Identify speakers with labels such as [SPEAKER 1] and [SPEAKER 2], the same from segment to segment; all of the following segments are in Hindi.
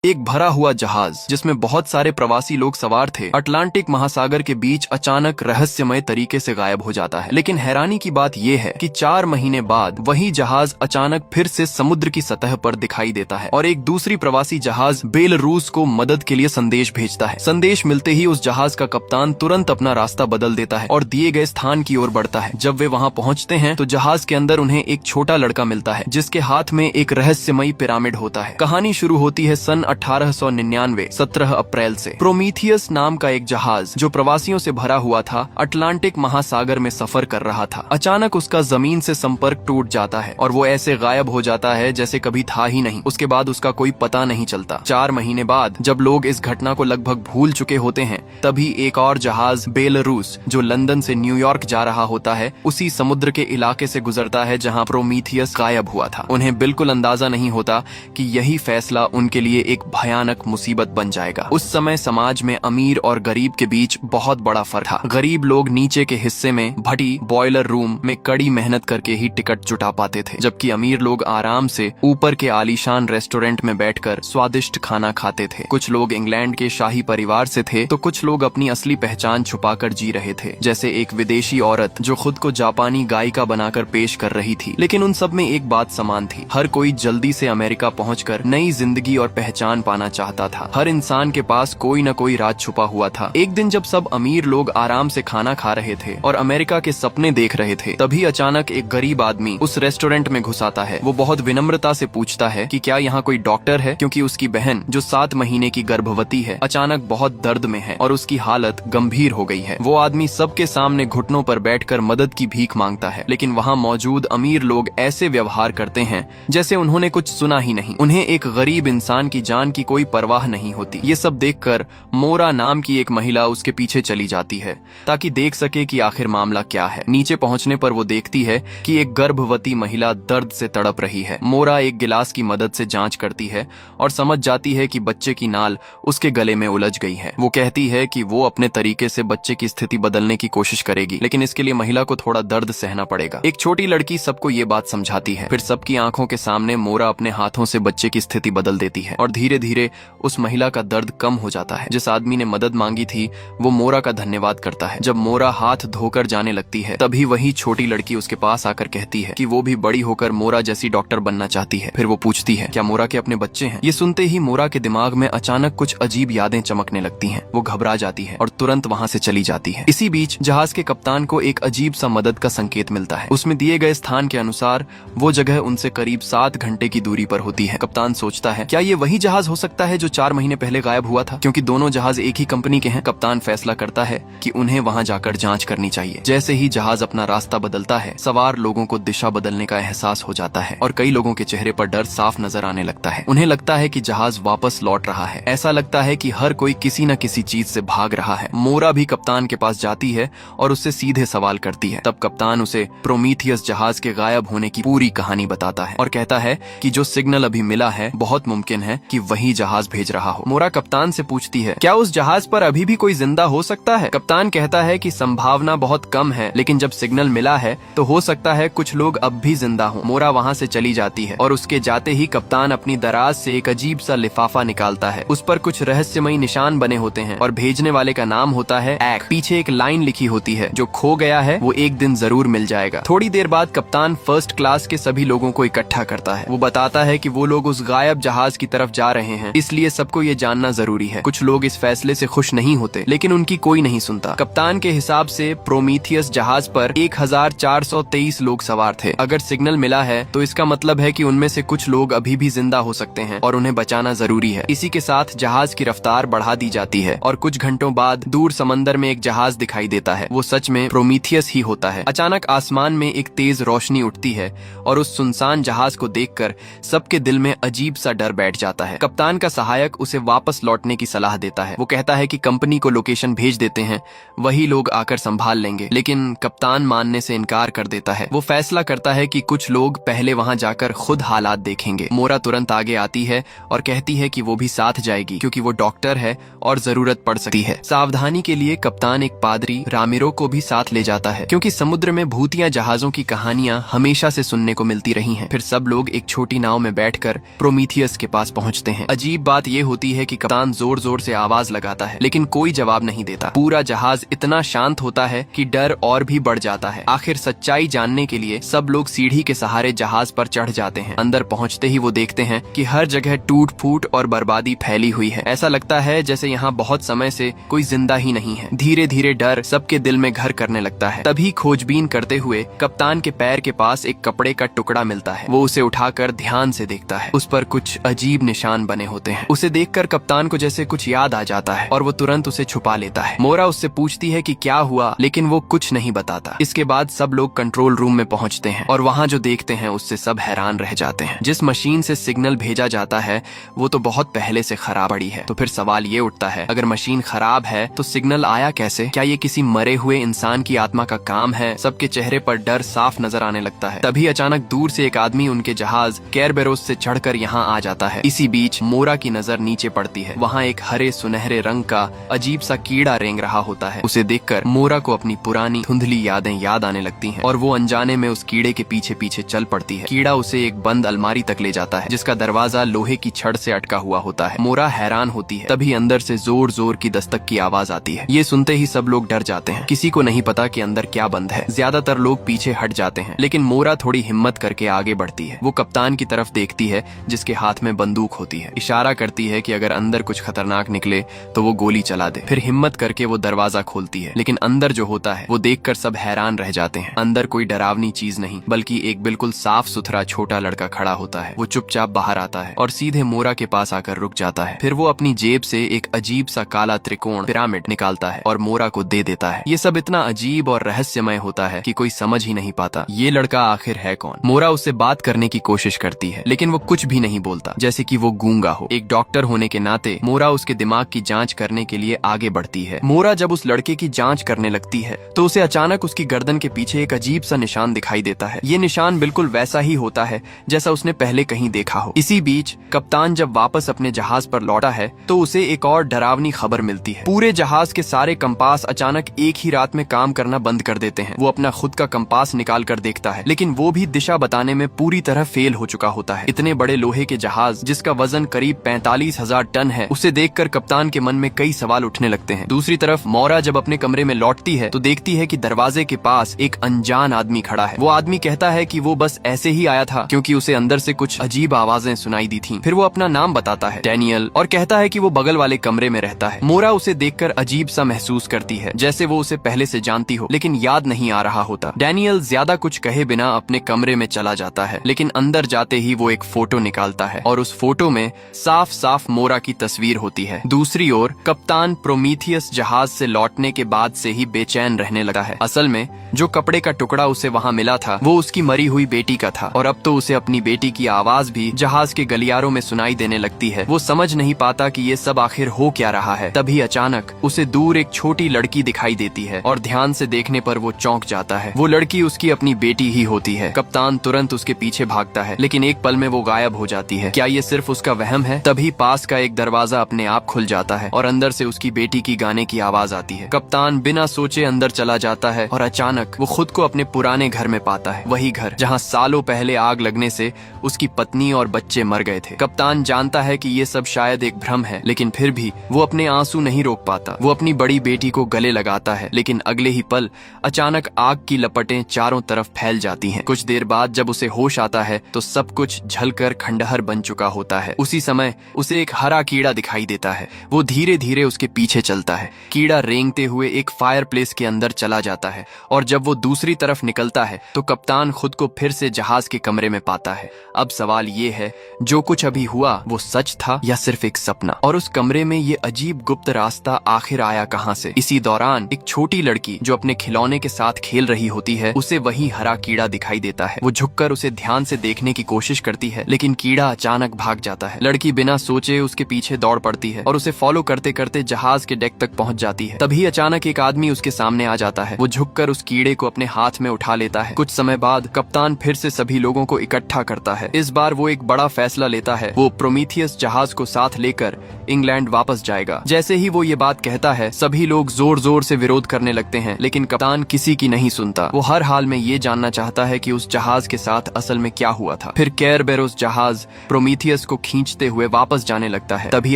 [SPEAKER 1] एक भरा हुआ जहाज जिसमें बहुत सारे प्रवासी लोग सवार थे अटलांटिक महासागर के बीच अचानक रहस्यमय तरीके से गायब हो जाता है। लेकिन हैरानी की बात यह है कि 4 महीने बाद वही जहाज अचानक फिर से समुद्र की सतह पर दिखाई देता है और एक दूसरी प्रवासी जहाज बेलारूस को मदद के लिए संदेश भेजता है। संदेश मिलते ही उस जहाज का कप्तान तुरंत अपना रास्ता बदल देता है और दिए गए स्थान की ओर बढ़ता है। जब वे वहाँ पहुँचते हैं तो जहाज के अंदर उन्हें एक छोटा लड़का मिलता है जिसके हाथ में एक रहस्यमयी पिरामिड होता है। कहानी शुरू होती है सन 1899 17 अप्रैल से। प्रोमीथियस नाम का एक जहाज जो प्रवासियों से भरा हुआ था अटलांटिक महासागर में सफर कर रहा था। अचानक उसका जमीन से संपर्क टूट जाता है और वो ऐसे गायब हो जाता है जैसे कभी था ही नहीं। उसके बाद उसका कोई पता नहीं चलता। 4 महीने बाद जब लोग इस घटना को लगभग भूल चुके होते हैं तभी एक और जहाज बेलारूस जो लंदन से न्यूयॉर्क जा रहा होता है उसी समुद्र के इलाके से गुजरता है जहाँ प्रोमीथियस गायब हुआ था। उन्हें बिल्कुल अंदाजा नहीं होता कि यही फैसला उनके लिए एक भयानक मुसीबत बन जाएगा। उस समय समाज में अमीर और गरीब के बीच बहुत बड़ा फर्क था। गरीब लोग नीचे के हिस्से में भट्टी बॉयलर रूम में कड़ी मेहनत करके ही टिकट जुटा पाते थे, जबकि अमीर लोग आराम से ऊपर के आलीशान रेस्टोरेंट में बैठकर स्वादिष्ट खाना खाते थे। कुछ लोग इंग्लैंड के शाही परिवार से थे तो कुछ लोग अपनी असली पहचान छुपाकर जी रहे थे, जैसे एक विदेशी औरत जो खुद को जापानी गायिका बनाकर पेश कर रही थी। लेकिन उन सब में एक बात समान थी, हर कोई जल्दी से अमेरिका पहुंचकर नई जिंदगी और पहचान पाना चाहता था। हर इंसान के पास कोई न कोई राज छुपा हुआ था। एक दिन जब सब अमीर लोग आराम से खाना खा रहे थे और अमेरिका के सपने देख रहे थे तभी अचानक एक गरीब आदमी उस रेस्टोरेंट में घुस आता है। वो बहुत विनम्रता से पूछता है कि क्या यहाँ कोई डॉक्टर है, क्योंकि उसकी बहन जो 7 महीने की गर्भवती है अचानक बहुत दर्द में है और उसकी हालत गंभीर हो गई है। वो आदमी सबके सामने घुटनों पर बैठकर मदद की भीख मांगता है, लेकिन वहाँ मौजूद अमीर लोग ऐसे व्यवहार करते हैं जैसे उन्होंने कुछ सुना ही नहीं। उन्हें एक गरीब इंसान की जान की कोई परवाह नहीं होती। ये सब देखकर मोरा नाम की एक महिला उसके पीछे चली जाती है ताकि देख सके कि आखिर मामला क्या है। नीचे पहुंचने पर वो देखती है कि एक गर्भवती महिला दर्द से तड़प रही है। मोरा एक गिलास की मदद से जांच करती है और समझ जाती है कि बच्चे की नाल उसके गले में उलझ गई है। वो कहती है कि वो अपने तरीके से बच्चे की स्थिति बदलने की कोशिश करेगी, लेकिन इसके लिए महिला को थोड़ा दर्द सहना पड़ेगा। एक छोटी लड़की सबको ये बात समझाती है। फिर सबकी आंखों के सामने मोरा अपने हाथों से बच्चे की स्थिति बदल देती है और धीरे धीरे उस महिला का दर्द कम हो जाता है। जिस आदमी ने मदद मांगी थी वो मोरा का धन्यवाद करता है। जब मोरा हाथ धोकर जाने लगती है तभी वही छोटी लड़की उसके पास आकर कहती है कि वो भी बड़ी होकर मोरा जैसी डॉक्टर बनना चाहती है। फिर वो पूछती है क्या मोरा के अपने बच्चे हैं। ये सुनते ही मोरा के दिमाग में अचानक कुछ अजीब यादें चमकने लगती हैं। वो घबरा जाती है और तुरंत वहाँ से चली जाती है। इसी बीच जहाज के कप्तान को एक अजीब सा मदद का संकेत मिलता है। उसमें दिए गए स्थान के अनुसार वो जगह उनसे करीब 7 घंटे की दूरी पर होती है। कप्तान सोचता है क्या ये वही जहाज हो सकता है जो 4 महीने पहले गायब हुआ था, क्योंकि दोनों जहाज एक ही कंपनी के हैं। कप्तान फैसला करता है कि उन्हें वहां जाकर जांच करनी चाहिए। जैसे ही जहाज अपना रास्ता बदलता है सवार लोगों को दिशा बदलने का एहसास हो जाता है और कई लोगों के चेहरे पर डर साफ नजर आने लगता है। उन्हें लगता है कि जहाज वापस लौट रहा है। ऐसा लगता है कि हर कोई किसी न किसी चीज से भाग रहा है। मोरा भी कप्तान के पास जाती है और उससे सीधे सवाल करती है। तब कप्तान उसे प्रोमीथियस जहाज के गायब होने की पूरी कहानी बताता है और कहता है कि जो सिग्नल अभी मिला है बहुत मुमकिन है कि वही जहाज भेज रहा हो। मोरा कप्तान से पूछती है क्या उस जहाज पर अभी भी कोई जिंदा हो सकता है। कप्तान कहता है कि संभावना बहुत कम है, लेकिन जब सिग्नल मिला है तो हो सकता है कुछ लोग अब भी जिंदा हो। मोरा वहाँ से चली जाती है और उसके जाते ही कप्तान अपनी दराज से एक अजीब सा लिफाफा निकालता है। उस पर कुछ रहस्यमयी निशान बने होते हैं और भेजने वाले का नाम होता है एक्ट। पीछे एक लाइन लिखी होती है जो खो गया है वो एक दिन जरूर मिल जाएगा। थोड़ी देर बाद कप्तान फर्स्ट क्लास के सभी लोगों को इकट्ठा करता है। वो बताता है कि वो लोग उस गायब जहाज की तरफ जा रहे हैं, इसलिए सबको ये जानना जरूरी है। कुछ लोग इस फैसले से खुश नहीं होते, लेकिन उनकी कोई नहीं सुनता। कप्तान के हिसाब से प्रोमीथियस जहाज पर 1423 लोग सवार थे। अगर सिग्नल मिला है तो इसका मतलब है कि उनमें से कुछ लोग अभी भी जिंदा हो सकते हैं और उन्हें बचाना जरूरी है। इसी के साथ जहाज की रफ्तार बढ़ा दी जाती है और कुछ घंटों बाद दूर समंदर में एक जहाज दिखाई देता है। वो सच में प्रोमीथियस ही होता है। अचानक आसमान में एक तेज रोशनी उठती है और उस सुनसान जहाज को देखकर सबके दिल में अजीब सा डर बैठ जाता है। कप्तान का सहायक उसे वापस लौटने की सलाह देता है। वो कहता है कि कंपनी को लोकेशन भेज देते हैं, वही लोग आकर संभाल लेंगे, लेकिन कप्तान मानने से इनकार कर देता है। वो फैसला करता है कि कुछ लोग पहले वहां जाकर खुद हालात देखेंगे। मोरा तुरंत आगे आती है और कहती है कि वो भी साथ जाएगी क्योंकि वो डॉक्टर है और जरूरत पड़ सकती है। सावधानी के लिए कप्तान एक पादरी रामिरो को भी साथ ले जाता है क्योंकि समुद्र में भूतिया जहाजों की कहानियां हमेशा से सुनने को मिलती रही हैं। फिर सब लोग एक छोटी नाव में बैठकर प्रोमीथियस के पास पहुंचते पहुंचते हैं। अजीब बात ये होती है कि कप्तान जोर जोर से आवाज लगाता है लेकिन कोई जवाब नहीं देता। पूरा जहाज इतना शांत होता है कि डर और भी बढ़ जाता है। आखिर सच्चाई जानने के लिए सब लोग सीढ़ी के सहारे जहाज पर चढ़ जाते हैं। अंदर पहुंचते ही वो देखते हैं कि हर जगह टूट फूट और बर्बादी फैली हुई है। ऐसा लगता है जैसे यहाँ बहुत समय से कोई जिंदा ही नहीं है। धीरे धीरे डर सबके दिल में घर करने लगता है। तभी खोजबीन करते हुए कप्तान के पैर के पास एक कपड़े का टुकड़ा मिलता है। वो उसे उठाकर ध्यान से देखता है। उस पर कुछ अजीब निशान बने होते हैं। उसे देखकर कप्तान को जैसे कुछ याद आ जाता है और वो तुरंत उसे छुपा लेता है। मोरा उससे पूछती है कि क्या हुआ, लेकिन वो कुछ नहीं बताता। इसके बाद सब लोग कंट्रोल रूम में पहुंचते हैं और वहाँ जो देखते हैं उससे सब हैरान रह जाते हैं। जिस मशीन से सिग्नल भेजा जाता है वो तो बहुत पहले से खराब पड़ी है। तो फिर सवाल ये उठता है, अगर मशीन खराब है तो सिग्नल आया कैसे? क्या ये किसी मरे हुए इंसान की आत्मा का काम है? सबके चेहरे पर डर साफ नजर आने लगता है। तभी अचानक दूर से एक आदमी उनके जहाज केरबेरोस से चढ़कर यहाँ आ जाता है। इसी बीच मोरा की नजर नीचे पड़ती है। वहाँ एक हरे सुनहरे रंग का अजीब सा कीड़ा रेंग रहा होता है। उसे देखकर मोरा को अपनी पुरानी धुंधली यादें याद आने लगती हैं और वो अनजाने में उस कीड़े के पीछे पीछे चल पड़ती है। कीड़ा उसे एक बंद अलमारी तक ले जाता है जिसका दरवाजा लोहे की छड़ से अटका हुआ होता है। मोरा हैरान होती है। तभी अंदर से जोर जोर की दस्तक की आवाज आती है। ये सुनते ही सब लोग डर जाते हैं। किसी को नहीं पता कि अंदर क्या बंद है। ज्यादातर लोग पीछे हट जाते हैं लेकिन मोरा थोड़ी हिम्मत करके आगे बढ़ती है। वो कप्तान की तरफ देखती है जिसके हाथ में बंदूक होती है। इशारा करती है कि अगर अंदर कुछ खतरनाक निकले तो वो गोली चला दे। फिर हिम्मत करके वो दरवाजा खोलती है लेकिन अंदर जो होता है वो देखकर सब हैरान रह जाते हैं। अंदर कोई डरावनी चीज नहीं बल्कि एक बिल्कुल साफ सुथरा छोटा लड़का खड़ा होता है। वो चुपचाप बाहर आता है और सीधे मोरा के पास आकर रुक जाता है। फिर वो अपनी जेब से एक अजीब सा काला त्रिकोण पिरामिड निकालता है और मोरा को दे देता है। ये सब इतना अजीब और रहस्यमय होता है कि कोई समझ ही नहीं पाता ये लड़का आखिर है कौन। मोरा उससे बात करने की कोशिश करती है लेकिन वो कुछ भी नहीं बोलता, जैसे कि वो गूंगा हो। एक डॉक्टर होने के नाते मोरा उसके दिमाग की जांच करने के लिए आगे बढ़ती है। मोरा जब उस लड़के की जांच करने लगती है तो उसे अचानक उसकी गर्दन के पीछे एक अजीब सा निशान दिखाई देता है। ये निशान बिल्कुल वैसा ही होता है जैसा उसने पहले कहीं देखा हो। इसी बीच कप्तान जब वापस अपने जहाज पर लौटा है तो उसे एक और डरावनी खबर मिलती है। पूरे जहाज के सारे कंपास अचानक एक ही रात में काम करना बंद कर देते हैं। वो अपना खुद का कंपास निकाल कर देखता है लेकिन वो भी दिशा बताने में पूरी तरह फेल हो चुका होता है। इतने बड़े लोहे के जहाज जिसका वजन करीब 45,000 टन है, उसे देखकर कप्तान के मन में कई सवाल उठने लगते हैं। दूसरी तरफ मोरा जब अपने कमरे में लौटती है तो देखती है कि दरवाजे के पास एक अनजान आदमी खड़ा है। वो आदमी कहता है कि वो बस ऐसे ही आया था क्योंकि उसे अंदर से कुछ अजीब आवाजें सुनाई दी थीं। फिर वो अपना नाम बताता है, डैनियल, और कहता है कि वो बगल वाले कमरे में रहता है। मोरा उसे देखकर अजीब सा महसूस करती है जैसे वो उसे पहले से जानती हो लेकिन याद नहीं आ रहा होता। डैनियल ज्यादा कुछ कहे बिना अपने कमरे में चला जाता है लेकिन अंदर जाते ही वो एक फोटो निकालता है और उस फोटो में साफ साफ मोरा की तस्वीर होती है। दूसरी ओर कप्तान प्रोमीथियस जहाज से लौटने के बाद से ही बेचैन रहने लगा है। असल में जो कपड़े का टुकड़ा उसे वहाँ मिला था वो उसकी मरी हुई बेटी का था और अब तो उसे अपनी बेटी की आवाज भी जहाज के गलियारों में सुनाई देने लगती है। वो समझ नहीं पाता कि ये सब आखिर हो क्या रहा है। तभी अचानक उसे दूर एक छोटी लड़की दिखाई देती है और ध्यान से देखने पर वो चौंक जाता है। वो लड़की उसकी अपनी बेटी ही होती है। कप्तान तुरंत उसके पीछे भागता है लेकिन एक पल में वो गायब हो जाती है। क्या ये सिर्फ उसका वहम है? तभी पास का एक दरवाजा अपने आप खुल जाता है और अंदर से उसकी बेटी की गाने की आवाज आती है। कप्तान बिना सोचे अंदर चला जाता है और अचानक वो खुद को अपने पुराने घर में पाता है। वही घर जहाँ सालों पहले आग लगने से उसकी पत्नी और बच्चे मर गए थे। कप्तान जानता है कि ये सब शायद एक भ्रम है लेकिन फिर भी वो अपने आंसू नहीं रोक पाता। वो अपनी बड़ी बेटी को गले लगाता है लेकिन अगले ही पल अचानक आग की लपटें चारों तरफ फैल जाती हैं। कुछ देर बाद जब उसे होश आता है तो सब कुछ जलकर खंडहर बन चुका होता है। उसी समय उसे एक हरा कीड़ा दिखाई देता है। वो धीरे धीरे उसके पीछे चलता है। कीड़ा रेंगते हुए एक फायर प्लेस के अंदर चला जाता है और जब वो दूसरी तरफ निकलता है तो कप्तान खुद को फिर से जहाज के कमरे में पाता है। अब सवाल ये है, जो कुछ अभी हुआ वो सच था या सिर्फ एक सपना? और उस कमरे में ये अजीब गुप्त रास्ता आखिर आया कहाँ से? इसी दौरान एक छोटी लड़की जो अपने खिलौने के साथ खेल रही होती है उसे वही हरा कीड़ा दिखाई देता है। वो झुककर उसे ध्यान से देखने की कोशिश करती है लेकिन कीड़ा अचानक भाग जाता है। लड़की बिना सोचे उसके पीछे दौड़ पड़ती है और उसे फॉलो करते करते जहाज के डेक तक पहुंच जाती है। तभी अचानक एक आदमी उसके सामने आ जाता है। वो झुककर उस कीड़े को अपने हाथ में उठा लेता है। कुछ समय बाद कप्तान फिर से सभी लोगों को इकट्ठा करता है। इस बार वो एक बड़ा फैसला लेता है। वो प्रोमीथियस जहाज को साथ लेकर इंग्लैंड वापस जाएगा। जैसे ही वो ये बात कहता है सभी लोग जोर जोर से विरोध करने लगते हैं लेकिन कप्तान किसी की नहीं सुनता। वो हर हाल में ये जानना चाहता है कि उस जहाज के साथ असल में क्या हुआ था। फिर केरबेरोस जहाज प्रोमीथियस को खींच खींचते हुए वापस जाने लगता है। तभी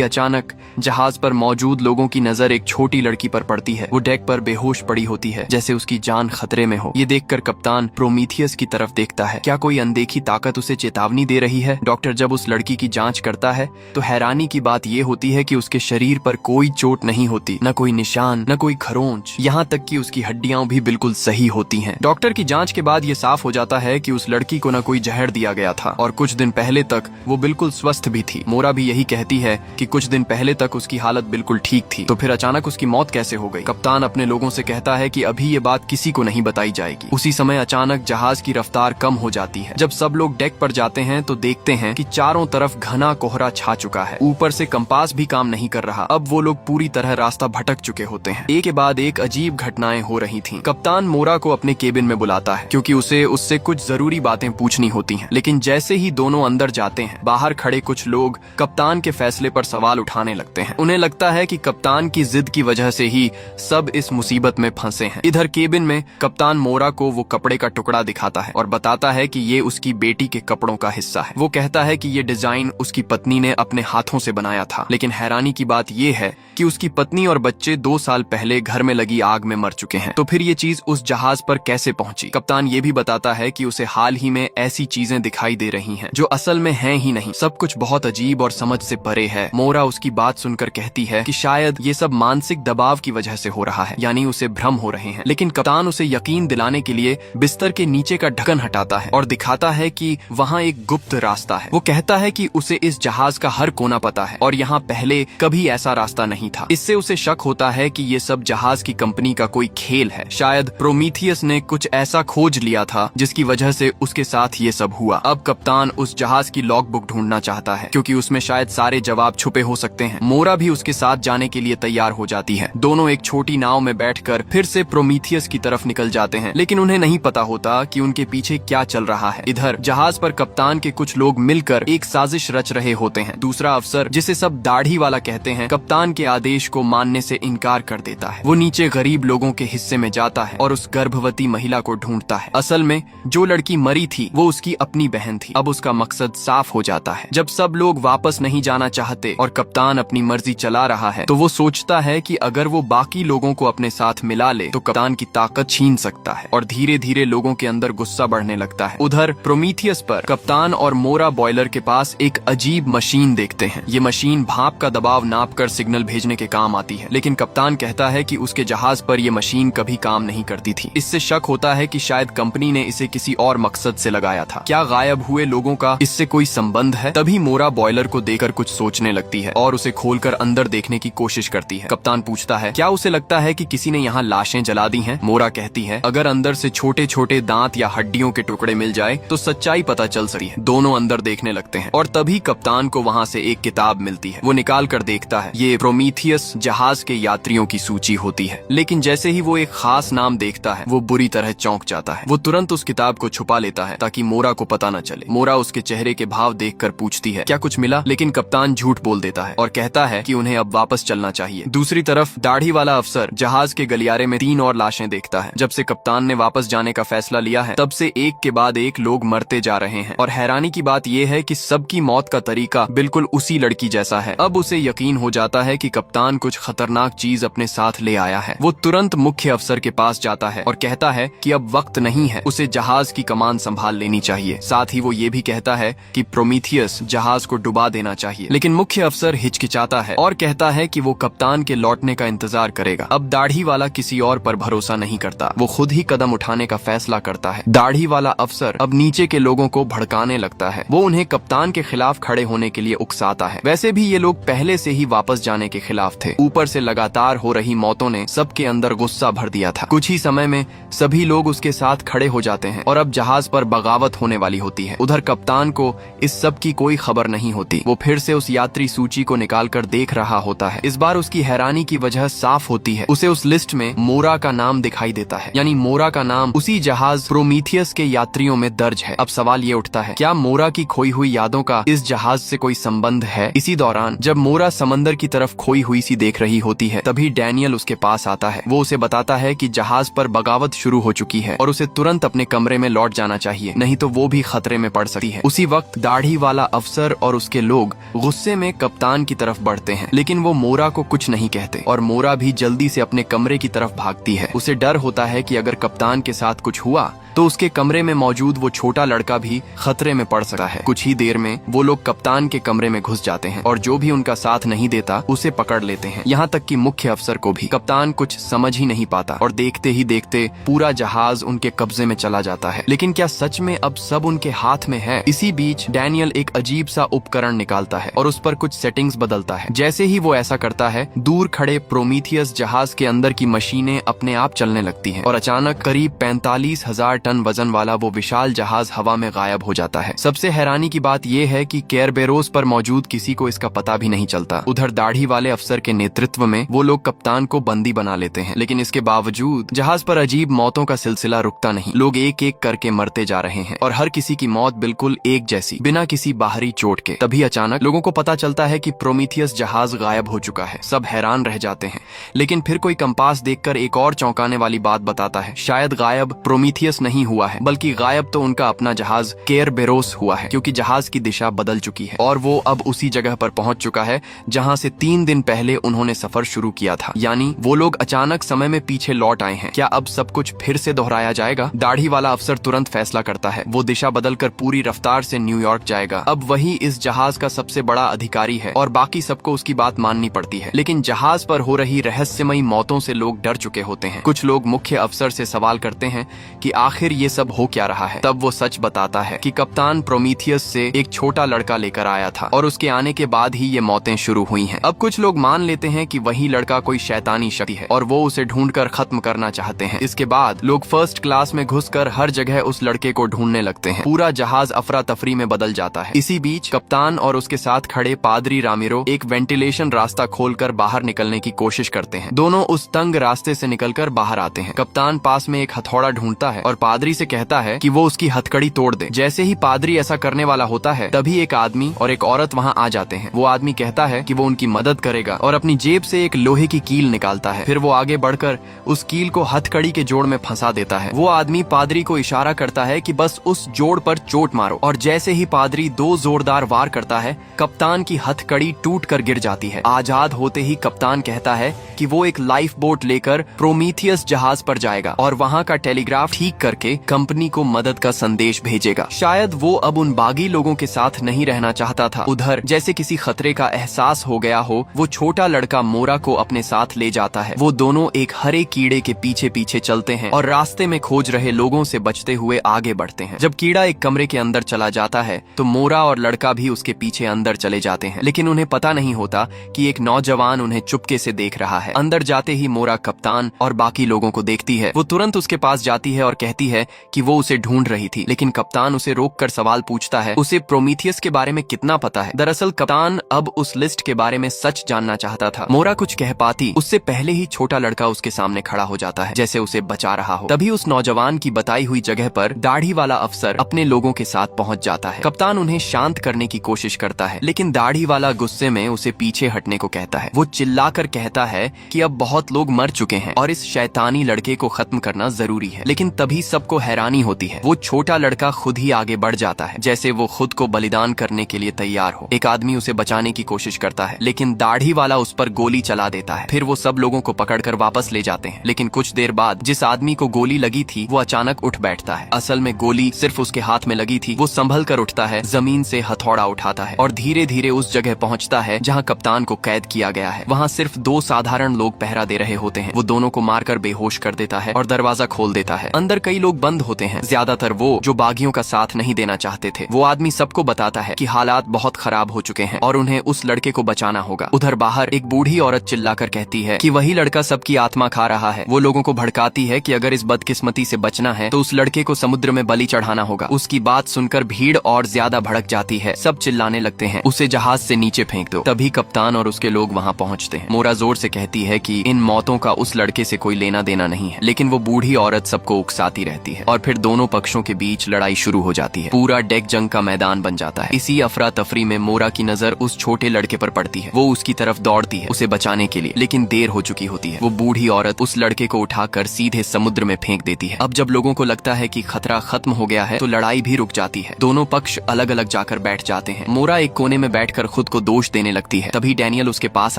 [SPEAKER 1] अचानक जहाज पर मौजूद लोगों की नजर एक छोटी लड़की पर पड़ती है। वो डेक पर बेहोश पड़ी होती है, जैसे उसकी जान खतरे में हो। ये देखकर कप्तान प्रोमीथियस की तरफ देखता है। क्या कोई अनदेखी ताकत उसे चेतावनी दे रही है? डॉक्टर जब उस लड़की की जांच करता है तो हैरानी की बात ये होती है कि उसके शरीर पर कोई चोट नहीं होती, न कोई निशान, न कोई खरोंच, यहाँ तक कि उसकी हड्डियां भी बिल्कुल सही होती हैं। डॉक्टर की जांच के बाद ये साफ हो जाता है कि उस लड़की को न कोई जहर दिया गया था और कुछ दिन पहले तक वो बिल्कुल स्वस्थ भी थी। मोरा भी यही कहती है कि कुछ दिन पहले तक उसकी हालत बिल्कुल ठीक थी, तो फिर अचानक उसकी मौत कैसे हो गई? कप्तान अपने लोगों से कहता है कि अभी ये बात किसी को नहीं बताई जाएगी। उसी समय अचानक जहाज की रफ्तार कम हो जाती है। जब सब लोग डेक पर जाते हैं तो देखते हैं कि चारों तरफ घना कोहरा छा चुका है। ऊपर से कंपास भी काम नहीं कर रहा। अब वो लोग पूरी तरह रास्ता भटक चुके होते हैं। एक के बाद एक अजीब घटनाएं हो रही थीं। कप्तान मोरा को अपने केबिन में बुलाता है क्योंकि उसे उससे कुछ जरूरी बातें पूछनी होती हैं। लेकिन जैसे ही दोनों अंदर जाते हैं, बाहर खड़े कुछ लोग कप्तान के फैसले पर सवाल उठाने लगते हैं। उन्हें लगता है कि कप्तान की जिद की वजह से ही सब इस मुसीबत में फंसे हैं। इधर केबिन में कप्तान मोरा को वो कपड़े का टुकड़ा दिखाता है और बताता है कि ये उसकी बेटी के कपड़ों का हिस्सा है। वो कहता है कि ये डिजाइन उसकी पत्नी ने अपने हाथों से बनाया था। लेकिन हैरानी की बात ये है कि उसकी पत्नी और बच्चे 2 साल पहले घर में लगी आग में मर चुके हैं। तो फिर ये चीज उस जहाज पर कैसे पहुंची? कप्तान ये भी बताता है कि उसे हाल ही में ऐसी चीजें दिखाई दे रही हैं जो असल में हैं ही नहीं। सब कुछ बहुत अजीब और समझ से परे है। मोरा उसकी बात सुनकर कहती है कि शायद ये सब मानसिक दबाव की वजह से हो रहा है, यानी उसे भ्रम हो रहे हैं। लेकिन कप्तान उसे यकीन दिलाने के लिए बिस्तर के नीचे का ढक्कन हटाता है और दिखाता है कि वहाँ एक गुप्त रास्ता है। वो कहता है कि उसे इस जहाज का हर कोना पता है और यहाँ पहले कभी ऐसा रास्ता नहीं था। इससे उसे शक होता है कि ये सब जहाज की कंपनी का कोई खेल है। शायद प्रोमीथियस ने कुछ ऐसा खोज लिया था जिसकी वजह से उसके साथ ये सब हुआ। अब कप्तान उस जहाज की लॉग बुक ढूंढना चाहता है क्योंकि उसमें शायद सारे जवाब छुपे हो सकते हैं। मोरा भी उसके साथ जाने के लिए तैयार हो जाती है। दोनों एक छोटी नाव में बैठकर फिर से प्रोमीथियस की तरफ निकल जाते हैं, लेकिन उन्हें नहीं पता होता कि उनके पीछे क्या चल रहा है। इधर जहाज पर कप्तान के कुछ लोग मिलकर एक साजिश रच रहे होते हैं। दूसरा अफसर, जिसे सब दाढ़ी वाला कहते हैं, कप्तान के आदेश को मानने से इनकार कर देता है। वो नीचे गरीब लोगों के हिस्से में जाता है और उस गर्भवती महिला को ढूंढता है। असल में जो लड़की मरी थी वो उसकी अपनी बहन थी। अब उसका मकसद साफ हो जाता है। जब सब लोग वापस नहीं जाना चाहते और कप्तान अपनी मर्जी चला रहा है तो वो सोचता है कि अगर वो बाकी लोगों को अपने साथ मिला ले तो कप्तान की ताकत छीन सकता है और धीरे धीरे लोगों के अंदर गुस्सा बढ़ने लगता है। उधर प्रोमीथियस पर कप्तान और मोरा बॉयलर के पास एक अजीब मशीन देखते हैं। ये मशीन भाप का दबाव नापकर सिग्नल भेजने के काम आती है, लेकिन कप्तान कहता है कि उसके जहाज पर ये मशीन कभी काम नहीं करती थी। इससे शक होता है कि शायद कंपनी ने इसे किसी और मकसद से लगाया था। क्या गायब हुए लोगों का इससे कोई संबंध है? तभी मोरा बॉयलर को देखकर कुछ सोचने लगती है और उसे खोलकर अंदर देखने की कोशिश करती है। कप्तान पूछता है, क्या उसे लगता है कि किसी ने यहाँ लाशें जला दी हैं? मोरा कहती है, अगर अंदर से छोटे छोटे दांत या हड्डियों के टुकड़े मिल जाए तो सच्चाई पता चल सकती है। दोनों अंदर देखने लगते हैं और तभी कप्तान को वहाँ से एक किताब मिलती है। वो निकाल कर देखता है। ये प्रोमीथियस जहाज के यात्रियों की सूची होती है, लेकिन जैसे ही वो एक खास नाम देखता है वो बुरी तरह चौंक जाता है। वो तुरंत उस किताब को छुपा लेता है ताकि मोरा को पता न चले। मोरा उसके चेहरे के भाव देखकर पूछती है, क्या कुछ मिला? लेकिन कप्तान झूठ बोल देता है और कहता है कि उन्हें अब वापस चलना चाहिए। दूसरी तरफ दाढ़ी वाला अफसर जहाज के गलियारे में 3 और लाशें देखता है। जब से कप्तान ने वापस जाने का फैसला लिया है तब से एक के बाद एक लोग मरते जा रहे हैं और हैरानी की बात यह है कि सबकी मौत का तरीका बिल्कुल उसी लड़की जैसा है। अब उसे यकीन हो जाता है कि कप्तान कुछ खतरनाक चीज अपने साथ ले आया है। वो तुरंत मुख्य अफसर के पास जाता है और कहता है कि अब वक्त नहीं है, उसे जहाज की कमान संभाल लेनी चाहिए। साथ ही वो ये भी कहता है कि प्रोमीथियस जहाज को डुबा देना चाहिए, लेकिन मुख्य अफसर हिचकिचाता है और कहता है कि वो कप्तान के लौटने का इंतजार करेगा। अब दाढ़ी वाला किसी और पर भरोसा नहीं करता, वो खुद ही कदम उठाने का फैसला करता है। दाढ़ी वाला अफसर अब नीचे के लोगों को भड़काने लगता है। वो उन्हें कप्तान के खिलाफ खड़े होने के लिए उकसाता है। वैसे भी ये लोग पहले से ही वापस जाने के खिलाफ थे। ऊपर से लगातार हो रही मौतों ने सबके अंदर गुस्सा भर दिया था। कुछ ही समय में सभी लोग उसके साथ खड़े हो जाते हैं और अब जहाज पर बगावत होने वाली होती है। उधर कप्तान को इस सब की कोई खबर नहीं होती। वो फिर से उस यात्री सूची को निकालकर देख रहा होता है। इस बार उसकी हैरानी की वजह साफ होती है। उसे उस लिस्ट में मोरा का नाम दिखाई देता है, यानी मोरा का नाम उसी जहाज प्रोमीथियस के यात्रियों में दर्ज है। अब सवाल ये उठता है, क्या मोरा की खोई हुई यादों का इस जहाज से कोई संबंध है? इसी दौरान जब मोरा समंदर की तरफ खोई हुई सी देख रही होती है तभी डैनियल उसके पास आता है। वो उसे बताता है कि जहाज पर बगावत शुरू हो चुकी है और उसे तुरंत अपने कमरे में लौट जाना चाहिए, नहीं तो वो भी खतरे में पड़ सकती है। उसी वक्त दाढ़ी वाला अफसर अफसर और उसके लोग गुस्से में कप्तान की तरफ बढ़ते हैं, लेकिन वो मोरा को कुछ नहीं कहते और मोरा भी जल्दी से अपने कमरे की तरफ भागती है। उसे डर होता है कि अगर कप्तान के साथ कुछ हुआ तो उसके कमरे में मौजूद वो छोटा लड़का भी खतरे में पड़ सकता है। कुछ ही देर में वो लोग कप्तान के कमरे में घुस जाते हैं और जो भी उनका साथ नहीं देता उसे पकड़ लेते हैं। यहाँ तक कि मुख्य अफसर को भी। कप्तान कुछ समझ ही नहीं पाता और देखते ही देखते पूरा जहाज उनके कब्जे में चला जाता है। लेकिन क्या सच में अब सब उनके हाथ में है? इसी बीच डैनियल एक अजीब सा उपकरण निकालता है और उस पर कुछ सेटिंग्स बदलता है। जैसे ही वो ऐसा करता है, दूर खड़े प्रोमीथियस जहाज के अंदर की मशीनें अपने आप चलने लगती हैं और अचानक करीब 45,000 टन वजन वाला वो विशाल जहाज हवा में गायब हो जाता है। सबसे हैरानी की बात यह है कि केरबेरोस पर मौजूद किसी को इसका पता भी नहीं चलता। उधर दाढ़ी वाले अफसर के नेतृत्व में वो लोग कप्तान को बंदी बना लेते हैं, लेकिन इसके बावजूद जहाज पर अजीब मौतों का सिलसिला रुकता नहीं। लोग एक एक करके मरते जा रहे हैं और हर किसी की मौत बिल्कुल एक जैसी, बिना किसी बाहरी चोट के। तभी अचानक लोगों को पता चलता है कि प्रोमीथियस जहाज गायब हो चुका है। सब हैरान रह जाते हैं, लेकिन फिर कोई कंपास देखकर एक और चौंकाने वाली बात बताता है। शायद गायब प्रोमीथियस नहीं हुआ है, बल्कि गायब तो उनका अपना जहाज केरबेरोस हुआ है, क्योंकि जहाज की दिशा बदल चुकी है और वो अब उसी जगह पर पहुंच चुका है जहां से 3 दिन पहले उन्होंने सफर शुरू किया था। यानी वो लोग अचानक समय में पीछे लौट आए हैं। क्या अब सब कुछ फिर से दोहराया जाएगा? दाढ़ी वाला अफसर तुरंत फैसला करता है। वो दिशा बदलकर पूरी रफ्तार से न्यूयॉर्क जाएगा। अब वही इस जहाज का सबसे बड़ा अधिकारी है और बाकी सबको उसकी बात माननी पड़ती है। लेकिन जहाज पर हो रही रहस्यमयी मौतों से लोग डर चुके होते हैं। कुछ लोग मुख्य अफसर से सवाल करते हैं कि आखिर ये सब हो क्या रहा है। तब वो सच बताता है कि कप्तान प्रोमीथियस से एक छोटा लड़का लेकर आया था और उसके आने के बाद ही ये मौतें शुरू हुई हैं। अब कुछ लोग मान लेते हैं कि वही लड़का कोई शैतानी शक्ति है और वो उसे ढूंढकर खत्म करना चाहते हैं। इसके बाद लोग फर्स्ट क्लास में घुसकर हर जगह उस लड़के को ढूंढने लगते हैं। पूरा जहाज अफरा तफरी में बदल जाता है। इसी बीच कप्तान और उसके साथ खड़े पादरी रामिरो एक वेंटिलेशन रास्ता खोलकर बाहर निकलने की कोशिश करते हैं। दोनों उस तंग रास्ते से निकलकर बाहर आते हैं। कप्तान पास में एक हथौड़ा ढूंढता है और पादरी से कहता है कि वो उसकी हथकड़ी तोड़ दे। जैसे ही पादरी ऐसा करने वाला होता है, तभी एक आदमी और एक औरत वहाँ आ जाते हैं। वो आदमी कहता है कि वो उनकी मदद करेगा और अपनी जेब से एक लोहे की कील निकालता है। फिर वो आगे बढ़कर उस कील को हथकड़ी के जोड़ में फंसा देता है। वो आदमी पादरी को इशारा करता है कि बस उस जोड़ पर चोट मारो और जैसे ही पादरी 2 जोरदार वार करता है, कप्तान की हथकड़ी टूट कर गिर जाती है। आजाद होते ही कप्तान कहता है कि वो एक लाइफ बोट लेकर प्रोमीथियस जहाज पर जाएगा और वहाँ का टेलीग्राफ ठीक करके कंपनी को मदद का संदेश भेजेगा। शायद वो अब उन बागी लोगों के साथ नहीं रहना चाहता था। उधर जैसे किसी खतरे का एहसास हो गया हो, वो छोटा लड़का मोरा को अपने साथ ले जाता है। वो दोनों एक हरे कीड़े के पीछे पीछे चलते हैं और रास्ते में खोज रहे लोगों से बचते हुए आगे बढ़ते हैं। जब कीड़ा एक कमरे के अंदर चला जाता है तो मोरा और लड़का भी उसके पीछे अंदर चले जाते हैं, लेकिन उन्हें पता नहीं होता कि एक नौजवान उन्हें चुपके से देख रहा है। अंदर जाते ही मोरा कप्तान और बाकी लोगों को देखती है। वो तुरंत उसके पास जाती है और कहती है कि वो उसे ढूंढ रही थी, लेकिन कप्तान उसे रोककर सवाल पूछता है उसे प्रोमीथियस के बारे में कितना पता है। दरअसल कप्तान अब उस लिस्ट के बारे में सच जानना चाहता था। मोरा कुछ कह पाती उससे पहले ही छोटा लड़का उसके सामने खड़ा हो जाता है, जैसे उसे बचा रहा हो। तभी उस नौजवान की बताई हुई जगह पर दाढ़ी वाला अफसर अपने लोगों के साथ पहुंच जाता है। कप्तान उन्हें शांत करने की कोशिश करता है, लेकिन दाढ़ी वाला गुस्से में उसे पीछे हटने को कहता है। वो चिल्लाकर कहता है कि अब बहुत लोग मर चुके हैं और इस शैतानी लड़के को खत्म करना जरूरी है। लेकिन तभी सबको हैरानी होती है। वो छोटा लड़का खुद ही आगे बढ़ जाता है, जैसे वो खुद को बलिदान करने के लिए तैयार हो। एक आदमी उसे बचाने की कोशिश करता है, लेकिन दाढ़ी वाला उस पर गोली चला देता है। फिर वो सब लोगों को पकड़कर वापस ले जाते हैं, लेकिन कुछ देर बाद जिस आदमी को गोली लगी थी वो अचानक उठ बैठता है। असल में गोली सिर्फ उसके हाथ में लगी थी। वो संभल कर उठता है, जमीन से हथौड़ा उठाता है और धीरे धीरे उस जगह पहुंचता है जहां कप्तान को कैद किया गया है। वहां सिर्फ 2 साधारण लोग पहरा दे रहे होते हैं। वो दोनों को मारकर बेहोश कर देता है और दरवाजा खोल देता है। अंदर कई लोग बंद होते हैं, ज्यादातर वो जो बागियों का साथ नहीं देना चाहते थे। वो आदमी सबको बताता है कि हालात बहुत खराब हो चुके हैं और उन्हें उस लड़के को बचाना होगा। उधर बाहर एक बूढ़ी औरत चिल्लाकर कहती है कि वही लड़का सबकी आत्मा खा रहा है। वो लोगों को भड़काती है कि अगर इस बदकिस्मती से बचना है तो उस लड़के को समुद्र में बलि चढ़ाना होगा। उसकी बात सुनकर भीड़ और ज्यादा भड़क जाती है। सब चिल्लाने लगते हैं उसे जहाज से नीचे फेंक दो। तभी कप्तान और उसके लोग वहाँ पहुँचते हैं। मोरा जोर से कहती है कि इन मौतों का उस लड़के से कोई लेना देना नहीं है, लेकिन वो बूढ़ी औरत सबको उकसाती रहती है और फिर दोनों पक्षों के बीच लड़ाई शुरू हो जाती है। पूरा डेक जंग का मैदान बन जाता है। इसी अफरा तफरी में मोरा की नजर उस छोटे लड़के पर पड़ती है। वो उसकी तरफ दौड़ती है उसे बचाने के लिए, लेकिन देर हो चुकी होती है। वो बूढ़ी औरत उस लड़के को उठाकर सीधे समुद्र में फेंक देती है। अब जब लोगों को लगता है कि खतरा खत्म हो गया है तो लड़ाई भी रुक जाती है। दोनों पक्ष अलग अलग जाकर बैठ जाते हैं। मोरा एक कोने में बैठकर खुद को दोष देने लगती है। तभी डैनियल उसके पास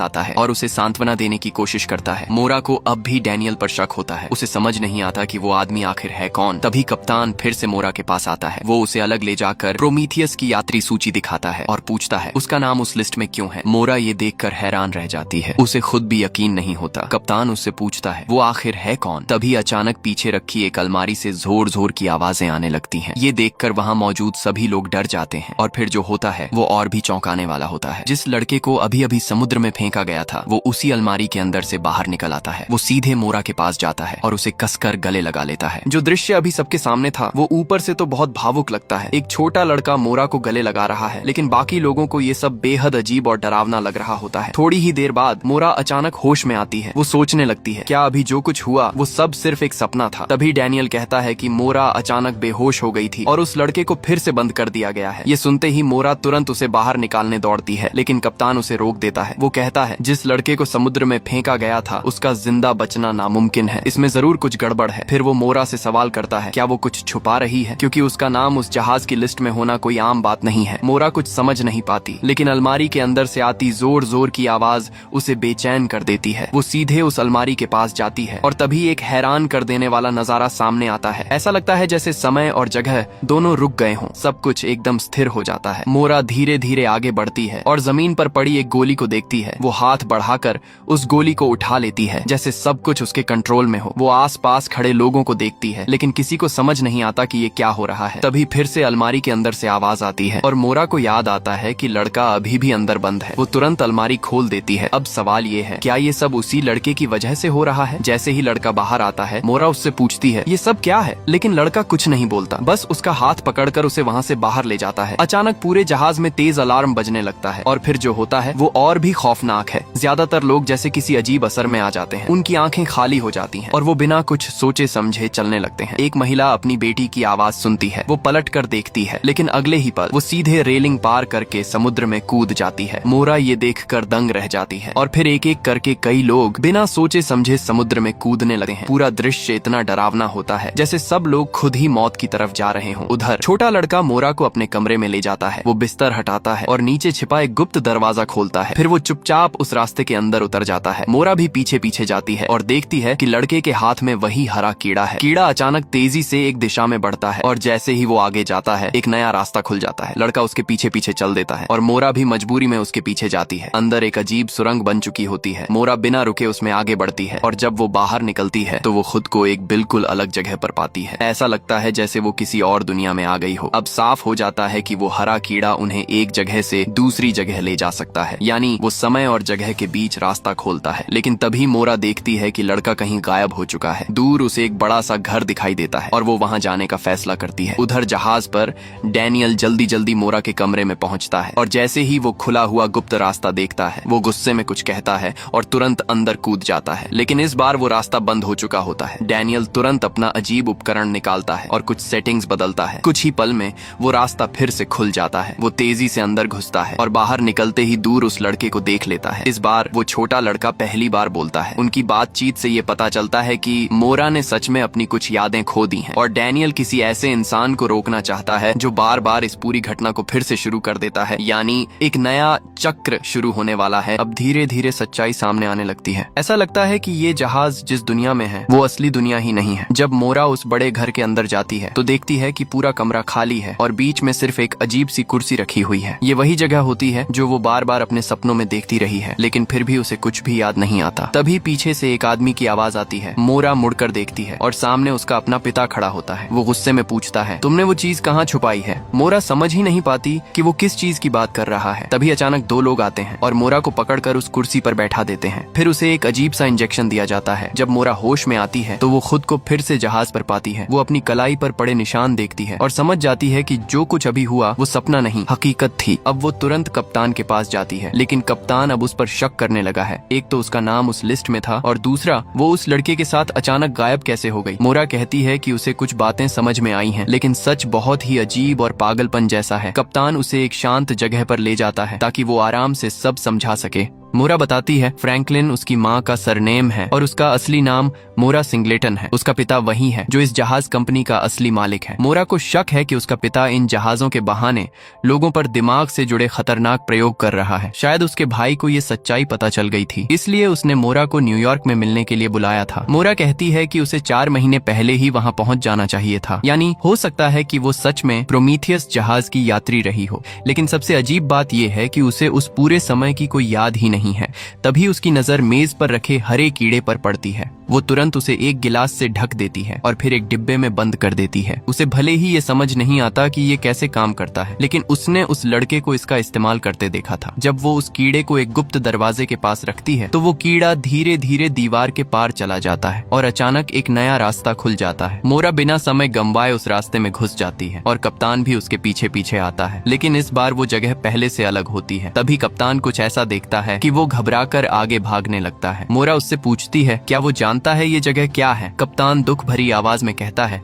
[SPEAKER 1] आता है और उसे सांत्वना देने की कोशिश करता है। मोरा को अब भी डैनियल पर शक होता है। उसे समझ नहीं आता कि वो आदमी आखिर है कौन। तभी कप्तान फिर से मोरा के पास आता है। वो उसे अलग ले जाकर प्रोमीथियस की यात्री सूची दिखाता है और पूछता है उसका नाम उस लिस्ट में क्यों है। मोरा ये देखकर हैरान रह जाती है। उसे खुद भी यकीन नहीं होता। कप्तान उससे पूछता है वो आखिर है कौन। तभी अचानक पीछे रखी एक अलमारी से जोर जोर की आवाजें आने लगती हैं। ये देखकर वहाँ मौजूद सभी लोग डर जाते हैं और फिर जो होता है वो और भी चौंकाने वाला होता है। जिस लड़के को अभी अभी समुद्र में फेंका गया था वो उसी अलमारी के अंदर से बाहर निकल आता है। वो सीधे मोरा के पास जाता है और उसे कसकर गले लगा लेता है। जो दृश्य अभी सबके सामने था वो ऊपर से तो बहुत भावुक लगता है। एक छोटा लड़का मोरा को गले लगा रहा है, लेकिन बाकी लोगों को ये सब बेहद अजीब और डरावना लग रहा होता है। थोड़ी ही देर बाद मोरा अचानक होश में आती है। वो सोचने लगती है क्या अभी जो कुछ हुआ वो सब सिर्फ एक सपना था। तभी डैनियल कहता है कि मोरा अचानक बेहोश हो गई थी और उस लड़के को फिर से बंद कर दिया गया है। ये सुनते ही मोरा तुरंत उसे बाहर निकालने दौड़ती है, लेकिन कप्तान उसे रोक देता है। वो कहता है जिस लड़के को समुद्र में फेंका गया था उसका जिंदा बचना नामुमकिन है। इसमें जरूर कुछ गड़बड़ है। फिर वो मोरा से सवाल करता है क्या वो कुछ छुपा रही है, क्योंकि उसका नाम उस जहाज की लिस्ट में होना कोई आम बात नहीं है। मोरा कुछ समझ नहीं पाती, लेकिन अलमारी के अंदर से आती जोर जोर की आवाज उसे बेचैन कर देती है। वो सीधे उस अलमारी के पास जाती है और तभी एक हैरान कर देने वाला नजारा सामने आता है। ऐसा लगता है जैसे समय और जगह दोनों रुक गए हों। सब कुछ एकदम स्थिर हो जाता है। मोरा धीरे धीरे आगे बढ़ती है और जमीन पर पड़ी एक गोली को देखती है। वो हाथ बढ़ाकर उस गोली को उठा लेती है जैसे सब कुछ उसके कंट्रोल में हो। वो आसपास खड़े लोगों को देखती है, लेकिन किसी को समझ नहीं आता कि ये क्या हो रहा है। तभी फिर से अलमारी के अंदर से आवाज आती है और मोरा को याद आता है कि लड़का अभी भी अंदर बंद है। वो तुरंत अलमारी खोल देती है। अब सवाल ये है क्या ये सब उसी लड़के की वजह से हो रहा है। जैसे ही लड़का बाहर आता है मोरा उससे पूछती है ये सब क्या है, लेकिन लड़का कुछ नहीं बोलता, बस उसका हाथ पकड़कर उसे वहाँ से बाहर ले जाता है। अचानक पूरे जहाज में तेज अलार्म बजने लगता है और फिर जो होता है वो और भी खौफनाक है। ज्यादातर लोग जैसे किसी अजीब असर में आ जाते हैं। उनकी आंखें खाली हो जाती हैं और वो बिना कुछ सोचे समझे चलने लगते हैं। एक महिला अपनी बेटी की आवाज सुनती है। वो पलट कर देखती है, लेकिन अगले ही पल वो सीधे रेलिंग पार करके समुद्र में कूद जाती है। मोरा ये देखकर दंग रह जाती है और फिर एक एक करके कई लोग बिना सोचे समझे समुद्र में कूदने लगते हैं। पूरा दृश्य इतना डरावना होता है जैसे सब लोग खुद ही मौत की तरफ जा रहे हों। उधर छोटा लड़का मोरा को अपने कमरे में ले जाता है। वो बिस्तर हटाता है और नीचे छिपा एक गुप्त दरवाजा खोलता है। फिर वो चुपचाप उस रास्ते के अंदर उतर जाता है। मोरा भी पीछे पीछे जाती है और देखती है कि लड़के के हाथ में वही हरा कीड़ा है। कीड़ा अचानक तेजी से एक दिशा में बढ़ता है और जैसे ही वो आगे जाता है एक नया रास्ता खुल जाता है। लड़का उसके पीछे पीछे चल देता है और मोरा भी मजबूरी में उसके पीछे जाती है। अंदर एक अजीब सुरंग बन चुकी होती है। मोरा बिना रुके उसमें आगे बढ़ती है और जब वो बाहर निकलती है तो वो खुद को एक बिल्कुल अलग जगह पर पाती है। ऐसा लगता है जैसे वो किसी और दुनिया में आ गई हो। अब साफ हो जाता है कि वो हरा कीड़ा उन्हें एक जगह से दूसरी जगह ले जा सकता है, यानी वो समय और जगह के बीच रास्ता खोलता है। लेकिन तभी मोरा देखती है कि लड़का कहीं गायब हो चुका है। दूर उसे एक बड़ा सा घर दिखाई देता है और वो वहाँ जाने का फैसला करती है। उधर जहाज पर डैनियल जल्दी जल्दी मोरा के कमरे में पहुँचता है और जैसे ही वो खुला हुआ गुप्त रास्ता देखता है वो गुस्से में कुछ कहता है और तुरंत अंदर कूद जाता है। लेकिन इस बार वो रास्ता बंद हो चुका होता है। डैनियल तुरंत अपना अजीब उपकरण निकालता है और कुछ सेटिंग्स बदलता है। कुछ ही पल में वो रास्ता फिर से खुल जाता है। वो तेजी से अंदर घुसता है और बाहर निकलते ही दूर उस लड़के को देख लेता है। इस बार वो छोटा लड़का पहली बार बोलता है। उनकी बातचीत से ये पता चलता है कि मोरा ने सच में अपनी कुछ यादें खो दी हैं और डैनियल किसी ऐसे इंसान को रोकना चाहता है जो बार बार इस पूरी घटना को फिर से शुरू कर देता है, यानी एक नया चक्र शुरू होने वाला है। अब धीरे धीरे सच्चाई सामने आने लगती है। ऐसा लगता है कि ये जहाज जिस दुनिया में है वो असली दुनिया ही नहीं है। जब मोरा उस बड़े घर के अंदर जाती है तो देखती है कि पूरा कमरा खाली है और बीच में सिर्फ एक अजीब सी कुर्सी रखी हुई है। ये वही जगह होती है जो वो बार बार अपने सपनों में देखती रही है, लेकिन फिर भी उसे कुछ भी याद नहीं आता। तभी पीछे से एक आदमी की आवाज आती है। मोरा मुड़कर देखती है और सामने उसका अपना पिता खड़ा होता है। वो गुस्से में पूछता है तुमने वो चीज कहाँ छुपाई है। मोरा समझ ही नहीं पाती कि वो किस चीज की बात कर रहा है। तभी अचानक दो लोग आते हैं और मोरा को पकड़कर उस कुर्सी पर बैठा देते हैं। फिर उसे एक अजीब सा इंजेक्शन दिया जाता है। जब मोरा होश में आती है तो वो खुद को फिर से जहाज पर पाती है। वो अपनी कलाई पर पड़े निशान देखती है और समझ जाती है कि जो कुछ अभी हुआ वो सपना नहीं हकीकत थी। अब वो तुरंत कप्तान के पास जाती है, लेकिन कप्तान अब उस पर शक करने लगा है। एक तो उसका नाम उस लिस्ट में था और दूसरा वो उस लड़के के साथ अचानक गायब कैसे हो गई। मोरा कहती है कि उसे कुछ बातें समझ में आई हैं, लेकिन सच बहुत ही अजीब और पागलपन जैसा है। कप्तान उसे एक शांत जगह पर ले जाता है ताकि वो आराम से सब समझा सके। मोरा बताती है फ्रैंकलिन उसकी माँ का सरनेम है और उसका असली नाम मोरा सिंगलेटन है। उसका पिता वही है जो इस जहाज कंपनी का असली मालिक है। मोरा को शक है कि उसका पिता इन जहाजों के बहाने लोगों पर दिमाग से जुड़े खतरनाक प्रयोग कर रहा है। शायद उसके भाई को ये सच्चाई पता चल गई थी, इसलिए उसने मोरा को न्यूयॉर्क में मिलने के लिए बुलाया था। मोरा कहती है कि उसे 4 महीने पहले ही वहाँ पहुँच जाना चाहिए था, यानी हो सकता है कि वो सच में प्रोमीथियस जहाज की यात्री रही हो। लेकिन सबसे अजीब बात यह है कि उसे उस पूरे समय की कोई याद ही नहीं है। तभी उसकी नजर मेज पर रखे हरे कीड़े पर पड़ती है। वो तुरंत उसे एक गिलास से ढक देती है और फिर एक डिब्बे में बंद कर देती है। उसे भले ही ये समझ नहीं आता कि ये कैसे काम करता है, लेकिन उसने उस लड़के को इसका इस्तेमाल करते देखा था। जब वो उस कीड़े को एक गुप्त दरवाजे के पास रखती है तो वो कीड़ा धीरे धीरे दीवार के पार चला जाता है और अचानक एक नया रास्ता खुल जाता है। मोरा बिना समय गंवाए उस रास्ते में घुस जाती है और कप्तान भी उसके पीछे पीछे आता है, लेकिन इस बार वो जगह पहले से अलग होती है। तभी कप्तान कुछ ऐसा देखता है कि वो घबराकर आगे भागने लगता है। मोरा उससे पूछती है क्या वो जानता है ये जगह क्या है। कप्तान दुख भरी आवाज में कहता है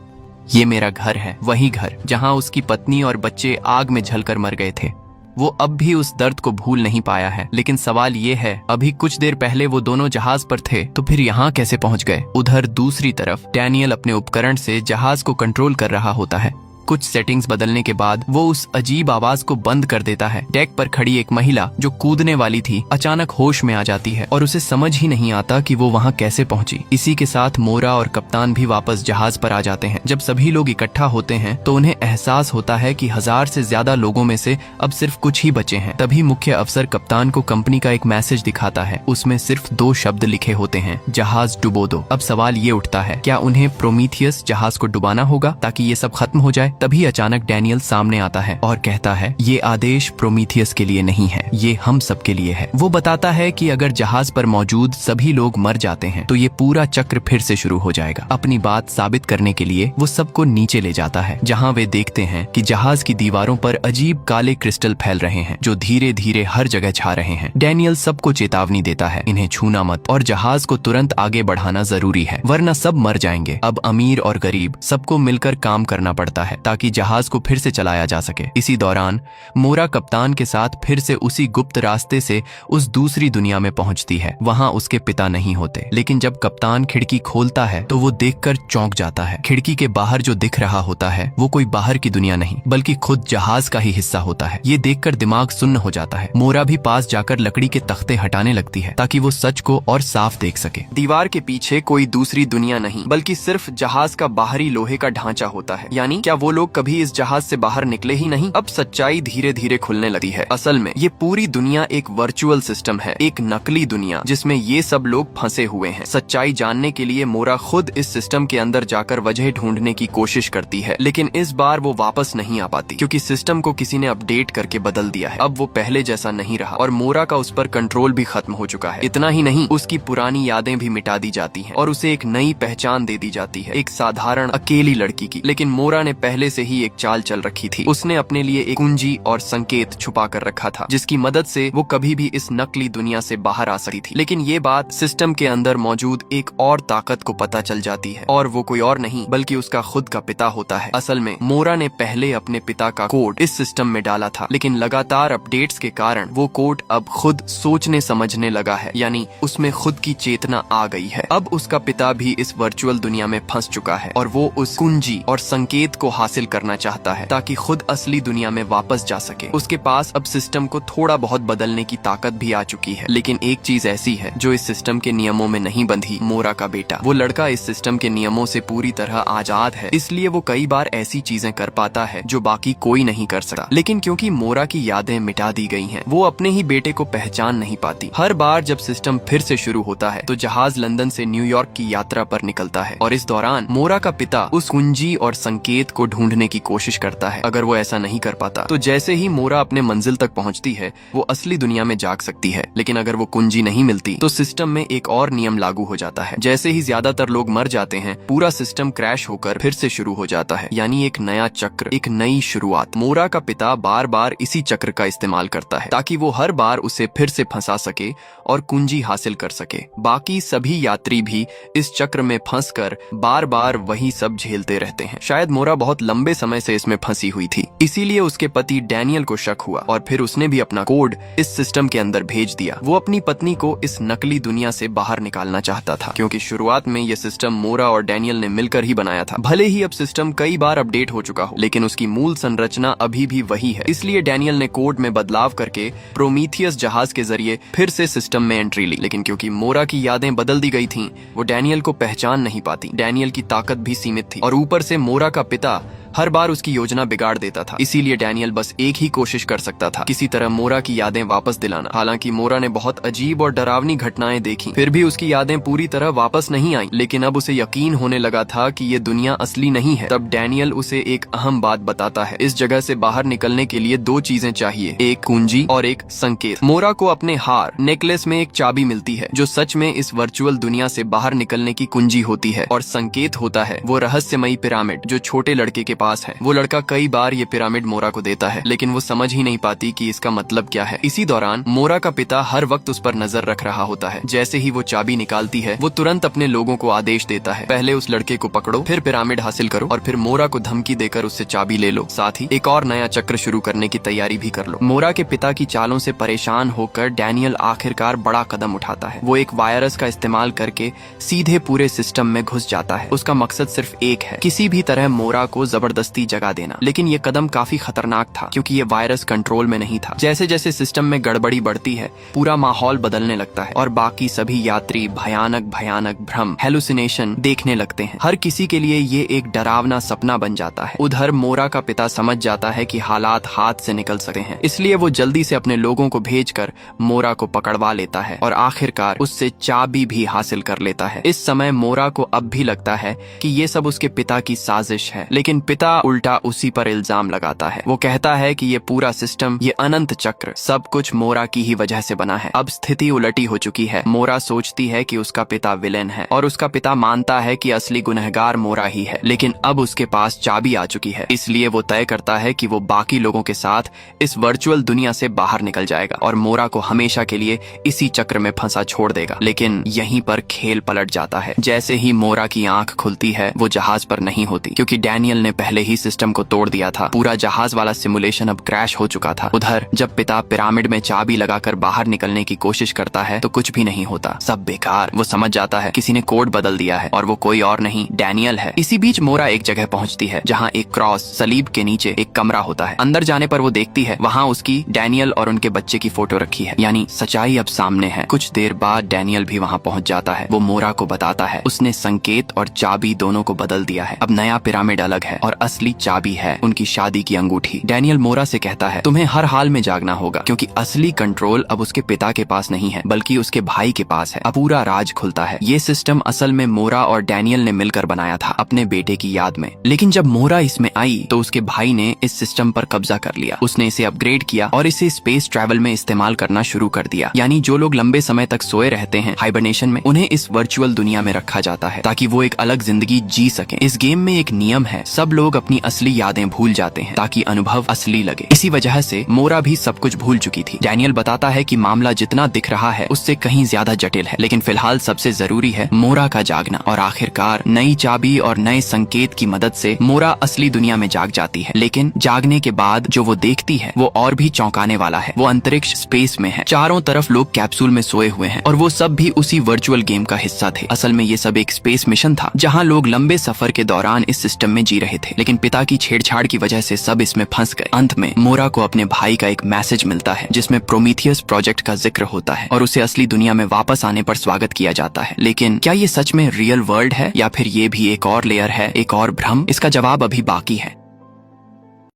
[SPEAKER 1] ये मेरा घर है, वही घर जहां उसकी पत्नी और बच्चे आग में जलकर मर गए थे। वो अब भी उस दर्द को भूल नहीं पाया है, लेकिन सवाल ये है अभी कुछ देर पहले वो दोनों जहाज पर थे तो फिर यहाँ कैसे पहुंच गए। उधर दूसरी तरफ डैनियल अपने उपकरण से जहाज को कंट्रोल कर रहा होता है। कुछ सेटिंग्स बदलने के बाद वो उस अजीब आवाज को बंद कर देता है। डेक पर खड़ी एक महिला जो कूदने वाली थी अचानक होश में आ जाती है और उसे समझ ही नहीं आता कि वो वहाँ कैसे पहुंची। इसी के साथ मोरा और कप्तान भी वापस जहाज पर आ जाते हैं। जब सभी लोग इकट्ठा होते हैं तो उन्हें एहसास होता है कि 1000 से ज्यादा लोगों में से अब सिर्फ कुछ ही बचे हैं। तभी मुख्य अफसर कप्तान को कंपनी का एक मैसेज दिखाता है। उसमें सिर्फ 2 शब्द लिखे होते हैं, जहाज डुबो दो। अब सवाल ये उठता है क्या उन्हें प्रोमीथियस जहाज को डुबाना होगा ताकि ये सब खत्म हो जाए। तभी अचानक डैनियल सामने आता है और कहता है ये आदेश प्रोमीथियस के लिए नहीं है, ये हम सब के लिए है। वो बताता है कि अगर जहाज पर मौजूद सभी लोग मर जाते हैं तो ये पूरा चक्र फिर से शुरू हो जाएगा। अपनी बात साबित करने के लिए वो सबको नीचे ले जाता है, जहाँ वे देखते हैं कि जहाज की दीवारों पर अजीब काले क्रिस्टल फैल रहे हैं जो धीरे धीरे हर जगह छा रहे हैं। डैनियल सबको चेतावनी देता है इन्हें छूना मत और जहाज को तुरंत आगे बढ़ाना जरूरी है, वरना सब मर जाएंगे। अब अमीर और गरीब सबको मिलकर काम करना पड़ता है ताकि जहाज को फिर से चलाया जा सके। इसी दौरान मोरा कप्तान के साथ फिर से उसी गुप्त रास्ते से उस दूसरी दुनिया में पहुंचती है। वहां उसके पिता नहीं होते, लेकिन जब कप्तान खिड़की खोलता है तो वो देखकर चौंक जाता है। खिड़की के बाहर जो दिख रहा होता है वो कोई बाहर की दुनिया नहीं बल्कि खुद जहाज का ही हिस्सा होता है। ये देखकर दिमाग सुन्न हो जाता है। मोरा भी पास जाकर लकड़ी के तख्ते हटाने लगती है ताकि वो सच को और साफ देख सके। दीवार के पीछे कोई दूसरी दुनिया नहीं बल्कि सिर्फ जहाज का बाहरी लोहे का ढांचा होता है। यानी क्या वो लोग कभी इस जहाज से बाहर निकले ही नहीं। अब सच्चाई धीरे धीरे खुलने लगती है। असल में ये पूरी दुनिया एक वर्चुअल सिस्टम है, एक नकली दुनिया जिसमें ये सब लोग फंसे हुए हैं। सच्चाई जानने के लिए मोरा खुद इस सिस्टम के अंदर जाकर वजह ढूंढने की कोशिश करती है, लेकिन इस बार वो वापस नहीं आ पाती क्योंकि सिस्टम को किसी ने अपडेट करके बदल दिया है। अब वो पहले जैसा नहीं रहा और मोरा का उस पर कंट्रोल भी खत्म हो चुका है। इतना ही नहीं, उसकी पुरानी यादें भी मिटा दी जाती हैं और उसे एक नई पहचान दे दी जाती है, एक साधारण अकेली लड़की की। लेकिन मोरा ने पहले से ही एक चाल चल रखी थी। उसने अपने लिए एक कुंजी और संकेत छुपा कर रखा था जिसकी मदद से वो कभी भी इस नकली दुनिया से बाहर आ सकती थी। लेकिन ये बात सिस्टम के अंदर मौजूद एक और ताकत को पता चल जाती है और वो कोई और नहीं बल्कि उसका खुद का पिता होता है। असल में मोरा ने पहले अपने पिता का कोड इस सिस्टम में डाला था, लेकिन लगातार अपडेट्स के कारण वो कोड अब खुद सोचने समझने लगा है, यानी उसमें खुद की चेतना आ गई है। अब उसका पिता भी इस वर्चुअल दुनिया में फंस चुका है और वो उस कुंजी और संकेत को हासिल करना चाहता है ताकि खुद असली दुनिया में वापस जा सके। उसके पास अब सिस्टम को थोड़ा बहुत बदलने की ताकत भी आ चुकी है, लेकिन एक चीज ऐसी है जो इस सिस्टम के नियमों में नहीं बंधी। मोरा का बेटा, वो लड़का इस सिस्टम के नियमों से पूरी तरह आजाद है, इसलिए वो कई बार ऐसी चीजें कर पाता है जो बाकी कोई नहीं कर सकता। लेकिन क्योंकि मोरा की यादें मिटा दी गई हैं, वो अपने ही बेटे को पहचान नहीं पाती। हर बार जब सिस्टम फिर से शुरू होता है तो जहाज लंदन से न्यूयॉर्क की यात्रा पर निकलता है और इस दौरान मोरा का पिता उस कुंजी और संकेत को ढूंढने की कोशिश करता है। अगर वो ऐसा नहीं कर पाता तो जैसे ही मोरा अपने मंजिल तक पहुंचती है वो असली दुनिया में जाग सकती है। लेकिन अगर वो कुंजी नहीं मिलती तो सिस्टम में एक और नियम लागू हो जाता है। जैसे ही ज्यादातर लोग मर जाते हैं, पूरा सिस्टम क्रैश होकर फिर से शुरू हो जाता है, यानी एक नया चक्र, एक नई शुरुआत। मोरा का पिता बार बार इसी चक्र का इस्तेमाल करता है ताकि वो हर बार उसे फिर से फंसा सके और कुंजी हासिल कर सके। बाकी सभी यात्री भी इस चक्र में फंसकर बार बार वही सब झेलते रहते हैं। शायद मोरा बहुत लंबे समय से इसमें फंसी हुई थी। इसीलिए उसके पति डैनियल को शक हुआ और फिर उसने भी अपना कोड इस सिस्टम के अंदर भेज दिया। वो अपनी पत्नी को इस नकली दुनिया से बाहर निकालना चाहता था, क्योंकि शुरुआत में यह सिस्टम मोरा और डैनियल ने मिलकर ही बनाया था। भले ही अब सिस्टम कई बार अपडेट हो चुका हो, लेकिन उसकी मूल संरचना अभी भी वही है। इसलिए डैनियल ने कोड में बदलाव करके प्रोमीथियस जहाज के जरिए फिर से सिस्टम में एंट्री ली। लेकिन क्योंकि मोरा की यादें बदल दी गई थीं, वो डैनियल को पहचान नहीं पाती। डैनियल की ताकत भी सीमित थी और ऊपर से मोरा का पिता हर बार उसकी योजना बिगाड़ देता था। इसीलिए डैनियल बस एक ही कोशिश कर सकता था, किसी तरह मोरा की यादें वापस दिलाना। हालांकि मोरा ने बहुत अजीब और डरावनी घटनाएं देखी, फिर भी उसकी यादें पूरी तरह वापस नहीं आई। लेकिन अब उसे यकीन होने लगा था कि ये दुनिया असली नहीं है। तब डैनियल उसे एक अहम बात बताता है। इस जगह से बाहर निकलने के लिए दो चीजें चाहिए, एक कुंजी और एक संकेत। मोरा को अपने हार नेकलेस में एक चाबी मिलती है, जो सच में इस वर्चुअल दुनिया से बाहर निकलने की कुंजी होती है, और संकेत होता है वो रहस्यमयी पिरामिड जो छोटे लड़के के पास है। वो लड़का कई बार ये पिरामिड मोरा को देता है, लेकिन वो समझ ही नहीं पाती कि इसका मतलब क्या है। इसी दौरान मोरा का पिता हर वक्त उस पर नजर रख रहा होता है। जैसे ही वो चाबी निकालती है, वो तुरंत अपने लोगों को आदेश देता है, पहले उस लड़के को पकड़ो, फिर पिरामिड हासिल करो और फिर मोरा को धमकी देकर उससे चाबी ले लो। साथ ही एक और नया चक्र शुरू करने की तैयारी भी कर लो। मोरा के पिता की चालों से परेशान होकर डैनियल आखिरकार बड़ा कदम उठाता है। वो एक वायरस का इस्तेमाल करके सीधे पूरे सिस्टम में घुस जाता है। उसका मकसद सिर्फ एक है, किसी भी तरह मोरा को जबरदस्ती जगा देना। लेकिन ये कदम काफी खतरनाक था, क्योंकि ये वायरस कंट्रोल में नहीं था। जैसे जैसे सिस्टम में गड़बड़ी बढ़ती है, पूरा माहौल बदलने लगता है और बाकी सभी यात्री भयानक भयानक भ्रम हेलुसिनेशन देखने लगते हैं। हर किसी के लिए ये एक डरावना सपना बन जाता है। उधर मोरा का पिता समझ जाता है कि हालात हाथ से निकल सकते हैं, इसलिए वो जल्दी से अपने लोगों को भेजकर मोरा को पकड़वा लेता है और आखिरकार उससे चाबी भी हासिल कर लेता है। इस समय मोरा को अब भी लगता है कि ये सब उसके पिता की साजिश है, लेकिन पिता उल्टा उसी पर इल्जाम लगाता है। वो कहता है कि ये पूरा सिस्टम, ये अनंत चक्र, सब कुछ मोरा की ही वजह से बना है। अब स्थिति उलटी हो चुकी है। मोरा सोचती है कि उसका पिता विलेन है और उसका पिता मानता है कि असली गुनहगार मोरा ही है। लेकिन अब उसके पास चाबी आ चुकी है, इसलिए वो तय करता है कि वो बाकी लोगों के साथ इस वर्चुअल दुनिया से बाहर निकल जाएगा और मोरा को हमेशा के लिए इसी चक्र में फंसा छोड़ देगा। लेकिन यहीं पर खेल पलट जाता है। जैसे ही मोरा की आंख खुलती है, वो जहाज पर नहीं होती, क्योंकि डैनियल ने पहले ही सिस्टम को तोड़ दिया था। पूरा जहाज वाला सिमुलेशन अब क्रैश हो चुका था। उधर जब पिता पिरामिड में चाबी लगाकर बाहर निकलने की कोशिश करता है, तो कुछ भी नहीं होता, सब बेकार। वो समझ जाता है किसी ने कोड बदल दिया है और वो कोई और नहीं, डैनियल है। इसी बीच मोरा एक जगह पहुंचती है जहां एक क्रॉस सलीब के नीचे एक कमरा होता है। अंदर जाने पर वो देखती है वहां उसकी, डैनियल और उनके बच्चे की फोटो रखी है। यानी सच्चाई अब सामने है। कुछ देर बाद डैनियल भी वहां पहुंच जाता है। वो मोरा को बताता है उसने संकेत और चाबी दोनों को बदल दिया है। अब नया पिरामिड अलग है और असली चाबी है उनकी शादी की अंगूठी। डैनियल मोरा से कहता है तुम्हें हर हाल में जागना होगा, क्योंकि असली कंट्रोल अब उसके पिता के पास नहीं है, बल्कि उसके भाई के पास है। अब पूरा राज खुलता है। ये सिस्टम असल में मोरा और डैनियल ने मिलकर बनाया था अपने बेटे की याद में। लेकिन जब मोरा इसमें आई तो उसके भाई ने इस सिस्टम पर कब्जा कर लिया। उसने इसे अपग्रेड किया और इसे स्पेस ट्रैवल में इस्तेमाल करना शुरू कर दिया। यानी जो लोग लंबे समय तक सोए रहते हैं हाइबरनेशन में, उन्हें इस वर्चुअल दुनिया में रखा जाता है ताकि वो एक अलग जिंदगी जी सकें। इस गेम में एक नियम है, सब लोग अपनी असली यादें भूल जाते हैं ताकि अनुभव असली लगे। इसी वजह से मोरा भी सब कुछ भूल चुकी थी। डैनियल बताता है कि मामला जितना दिख रहा है उससे कहीं ज्यादा जटिल है, लेकिन फिलहाल सबसे जरूरी है मोरा का जागना। और आखिरकार नई चाबी और नए संकेत की मदद से मोरा असली दुनिया में जाग जाती है। लेकिन जागने के बाद जो वो देखती है वो और भी चौंकाने वाला है। वो अंतरिक्ष स्पेस में है, चारों तरफ लोग कैप्सूल में सोए हुए हैं और वो सब भी उसी वर्चुअल गेम का हिस्सा थे। असल में ये सब एक स्पेस मिशन था जहाँ लोग लंबे सफर के दौरान इस सिस्टम में जी रहे थे, लेकिन पिता की छेड़छाड़ की वजह से सब इसमें फंस गए। अंत में मोरा को अपने भाई का एक मैसेज मिलता है जिसमें प्रोमीथियस प्रोजेक्ट का जिक्र होता है और उसे असली दुनिया में वापस आने पर स्वागत किया जाता है। लेकिन क्या ये सच में रियल वर्ल्ड है या फिर ये भी एक और लेयर है, एक और भ्रम? इसका जवाब अभी बाकी है।